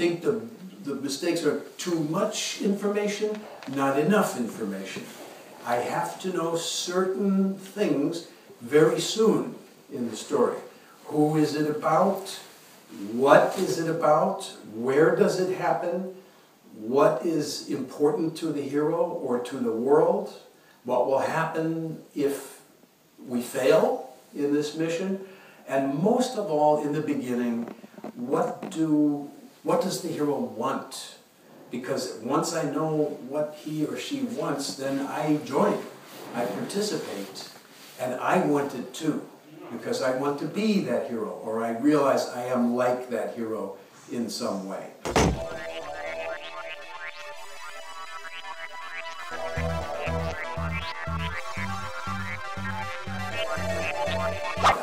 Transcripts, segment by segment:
think the mistakes are too much information, not enough information. I have to know certain things very soon in the story. Who is it about? What is it about? Where does it happen? What is important to the hero or to the world? What will happen if we fail in this mission? And most of all, in the beginning, what does the hero want? Because once I know what he or she wants, then I join, I participate, and I want it too. Because I want to be that hero, or I realize I am like that hero in some way.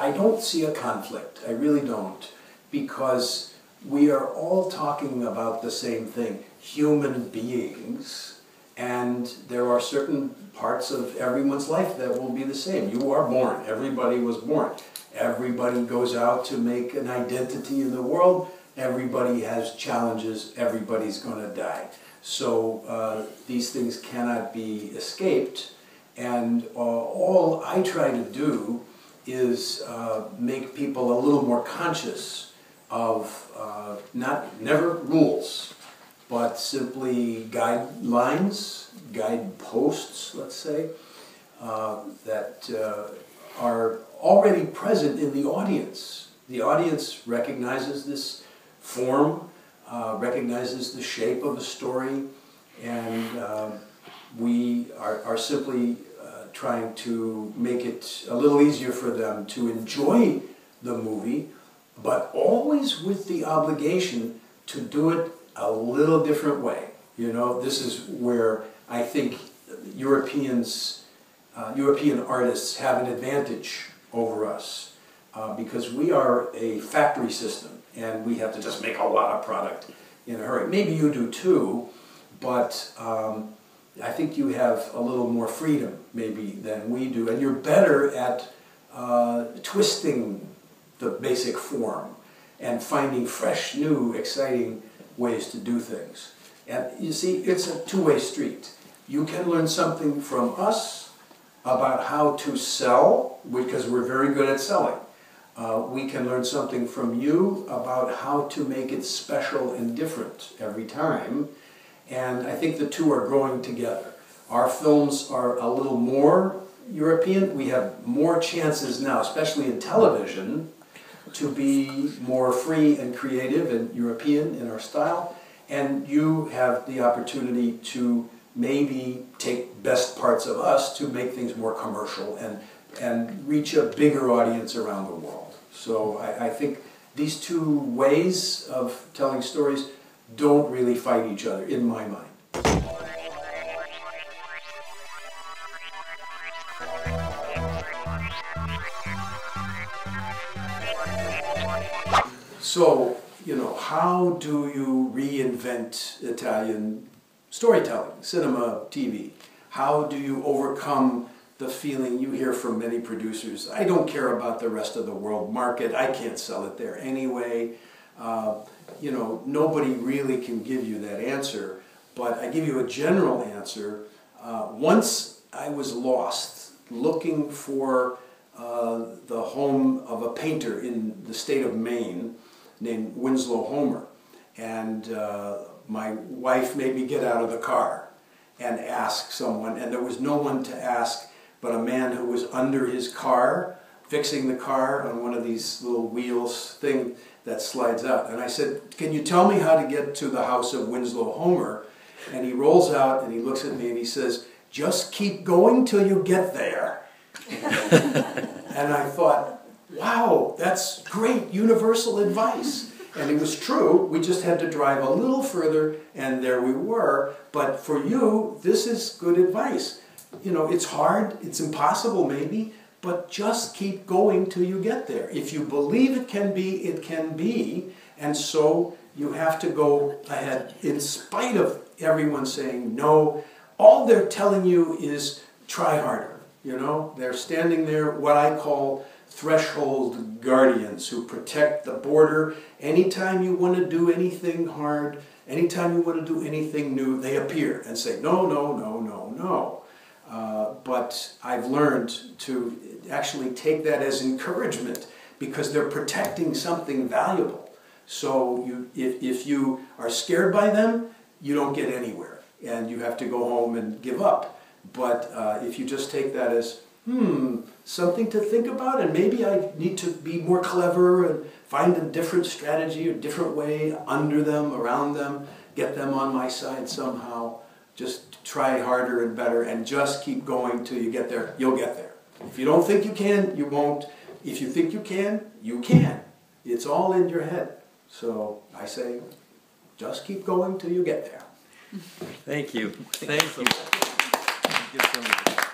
I don't see a conflict, I really don't, because we are all talking about the same thing, human beings, and there are certain parts of everyone's life that will be the same. You are born, everybody was born. Everybody goes out to make an identity in the world, everybody has challenges, everybody's going to die. So these things cannot be escaped, and all I try to do is make people a little more conscious of never rules, but simply guidelines, guideposts, let's say, that are already present in the audience. The audience recognizes this form, recognizes the shape of a story, and we are simply trying to make it a little easier for them to enjoy the movie, but always with the obligation to do it a little different way. You know, this is where I think European artists have an advantage over us, because we are a factory system and we have to just make a lot of product in a hurry. Maybe you do too, but I think you have a little more freedom maybe than we do, and you're better at twisting the basic form and finding fresh, new, exciting ways to do things. And you see, it's a two-way street. You can learn something from us about how to sell, because we're very good at selling. We can learn something from you about how to make it special and different every time. And I think the two are growing together. Our films are a little more European. We have more chances now, especially in television, to be more free and creative and European in our style. And you have the opportunity to maybe take best parts of us to make things more commercial and reach a bigger audience around the world. So I think these two ways of telling stories don't really fight each other, in my mind. So, you know, how do you reinvent Italian storytelling, cinema, TV? How do you overcome the feeling you hear from many producers? I don't care about the rest of the world market. I can't sell it there anyway. You know, nobody really can give you that answer, but I give you a general answer. Once I was lost looking for the home of a painter in the state of Maine named Winslow Homer, and my wife made me get out of the car and ask someone, and there was no one to ask but a man who was under his car, fixing the car on one of these little wheels thing that slides out. And I said, can you tell me how to get to the house of Winslow Homer? And he rolls out and he looks at me and he says, just keep going till you get there. And I thought, wow, that's great universal advice. And it was true. We just had to drive a little further and there we were. But for you, this is good advice. You know, it's hard, it's impossible maybe, but just keep going till you get there. If you believe it can be, it can be. And so you have to go ahead in spite of everyone saying no. All they're telling you is try harder. You know, they're standing there, what I call threshold guardians who protect the border. Anytime you want to do anything hard, anytime you want to do anything new, they appear and say, no, no, no, no, no. But I've learned to actually take that as encouragement because they're protecting something valuable. So if you are scared by them, you don't get anywhere and you have to go home and give up. But if you just take that as, something to think about, and maybe I need to be more clever and find a different strategy or different way under them, around them, get them on my side somehow. Just try harder and better and just keep going till you get there. You'll get there. If you don't think you can, you won't. If you think you can, you can. It's all in your head. So I say, just keep going till you get there. Thank you. Thank you. Thank you so much.